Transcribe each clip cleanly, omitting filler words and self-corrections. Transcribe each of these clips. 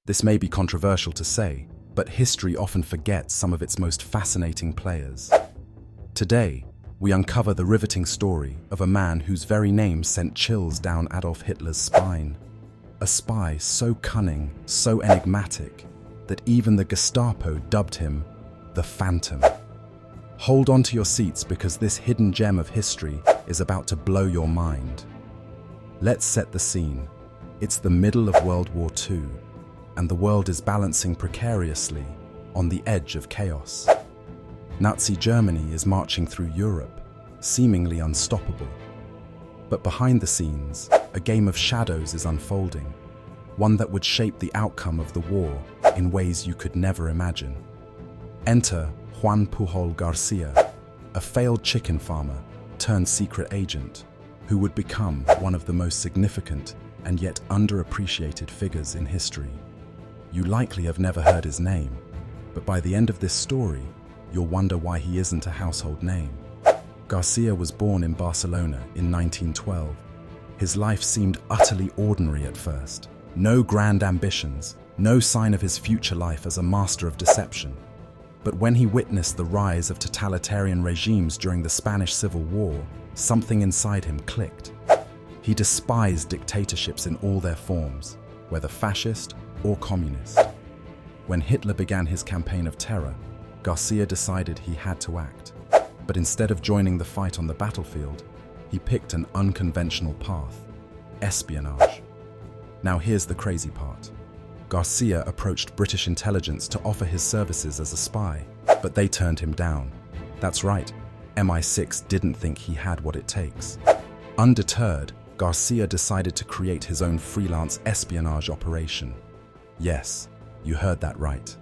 This may be controversial to say, but history often forgets some of its most fascinating players. Today, we uncover the riveting story of a man whose very name sent chills down Adolf Hitler's spine. A spy so cunning, so enigmatic, that even the Gestapo dubbed him the Phantom. Hold on to your seats because this hidden gem of history is about to blow your mind. Let's set the scene. It's the middle of World War II, and the world is balancing precariously on the edge of chaos. Nazi Germany is marching through Europe, seemingly unstoppable. But behind the scenes, a game of shadows is unfolding, one that would shape the outcome of the war in ways you could never imagine. Enter Juan Pujol García, a failed chicken farmer turned secret agent, who would become one of the most significant and yet underappreciated figures in history. You likely have never heard his name, but by the end of this story, you'll wonder why he isn't a household name. Garcia was born in Barcelona in 1912. His life seemed utterly ordinary at first. No grand ambitions, no sign of his future life as a master of deception. But when he witnessed the rise of totalitarian regimes during the Spanish Civil War, something inside him clicked. He despised dictatorships in all their forms, whether fascist or communist. When Hitler began his campaign of terror, Garcia decided he had to act. But instead of joining the fight on the battlefield, he picked an unconventional path: espionage. Now here's the crazy part. Garcia approached British intelligence to offer his services as a spy, but they turned him down. That's right, MI6 didn't think he had what it takes. Undeterred, Garcia decided to create his own freelance espionage operation. Yes, you heard that right.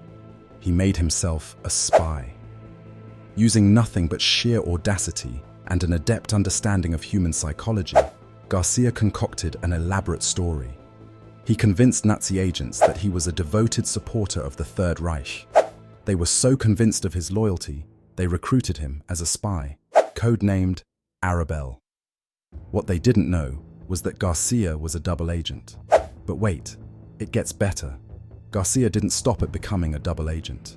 He made himself a spy. Using nothing but sheer audacity and an adept understanding of human psychology, Garcia concocted an elaborate story. He convinced Nazi agents that he was a devoted supporter of the Third Reich. They were so convinced of his loyalty, they recruited him as a spy, codenamed Arabelle. What they didn't know was that Garcia was a double agent. But wait, it gets better. Garcia didn't stop at becoming a double agent.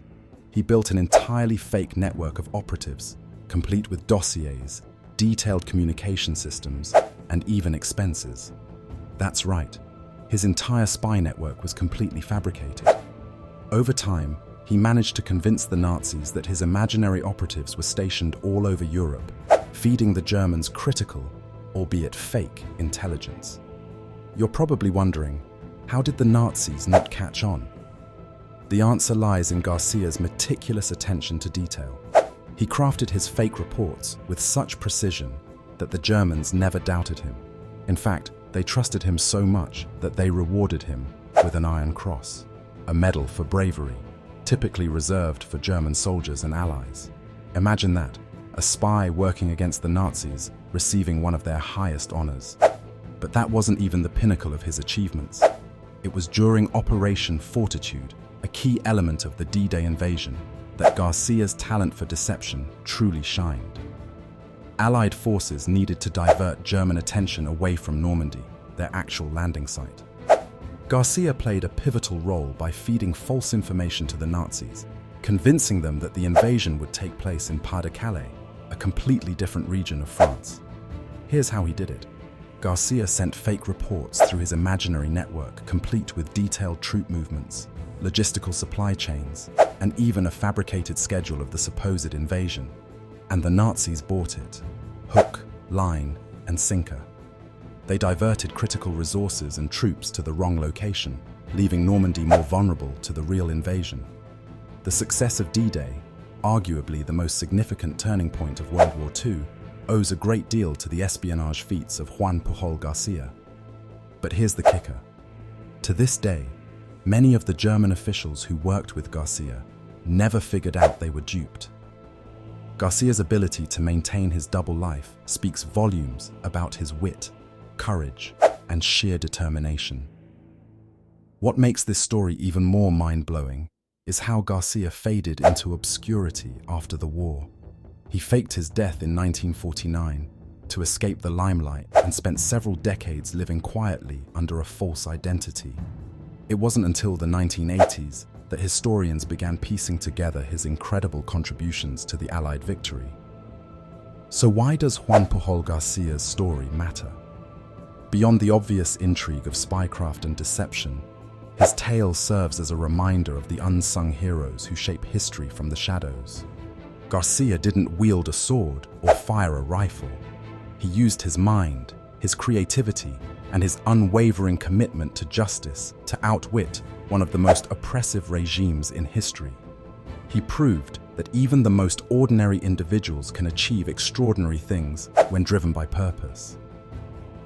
He built an entirely fake network of operatives, complete with dossiers, detailed communication systems, and even expenses. That's right, his entire spy network was completely fabricated. Over time, he managed to convince the Nazis that his imaginary operatives were stationed all over Europe, feeding the Germans critical, albeit fake, intelligence. You're probably wondering, how did the Nazis not catch on? The answer lies in Garcia's meticulous attention to detail. He crafted his fake reports with such precision that the Germans never doubted him. In fact, they trusted him so much that they rewarded him with an Iron Cross, a medal for bravery, typically reserved for German soldiers and allies. Imagine that, a spy working against the Nazis receiving one of their highest honors. But that wasn't even the pinnacle of his achievements. It was during Operation Fortitude, a key element of the D-Day invasion, that Garcia's talent for deception truly shined. Allied forces needed to divert German attention away from Normandy, their actual landing site. Garcia played a pivotal role by feeding false information to the Nazis, convincing them that the invasion would take place in Pas-de-Calais, a completely different region of France. Here's how he did it. Garcia sent fake reports through his imaginary network, complete with detailed troop movements, logistical supply chains, and even a fabricated schedule of the supposed invasion. And the Nazis bought it. Hook, line, and sinker. They diverted critical resources and troops to the wrong location, leaving Normandy more vulnerable to the real invasion. The success of D-Day, arguably the most significant turning point of World War II, owes a great deal to the espionage feats of Juan Pujol García. But here's the kicker. To this day, many of the German officials who worked with Garcia never figured out they were duped. Garcia's ability to maintain his double life speaks volumes about his wit, courage, and sheer determination. What makes this story even more mind-blowing is how Garcia faded into obscurity after the war. He faked his death in 1949 to escape the limelight and spent several decades living quietly under a false identity. It wasn't until the 1980s that historians began piecing together his incredible contributions to the Allied victory. So why does Juan Pujol Garcia's story matter? Beyond the obvious intrigue of spycraft and deception, his tale serves as a reminder of the unsung heroes who shape history from the shadows. Garcia didn't wield a sword or fire a rifle. He used his mind, his creativity, and his unwavering commitment to justice to outwit one of the most oppressive regimes in history. He proved that even the most ordinary individuals can achieve extraordinary things when driven by purpose.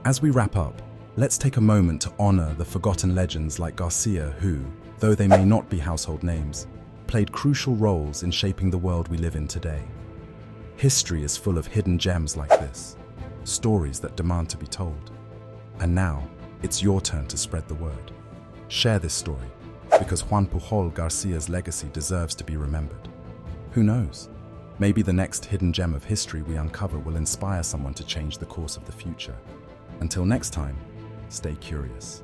As we wrap up, let's take a moment to honor the forgotten legends like Garcia who, though they may not be household names, played crucial roles in shaping the world we live in today. History is full of hidden gems like this, stories that demand to be told. And now, it's your turn to spread the word. Share this story, because Juan Pujol Garcia's legacy deserves to be remembered. Who knows? Maybe the next hidden gem of history we uncover will inspire someone to change the course of the future. Until next time, stay curious.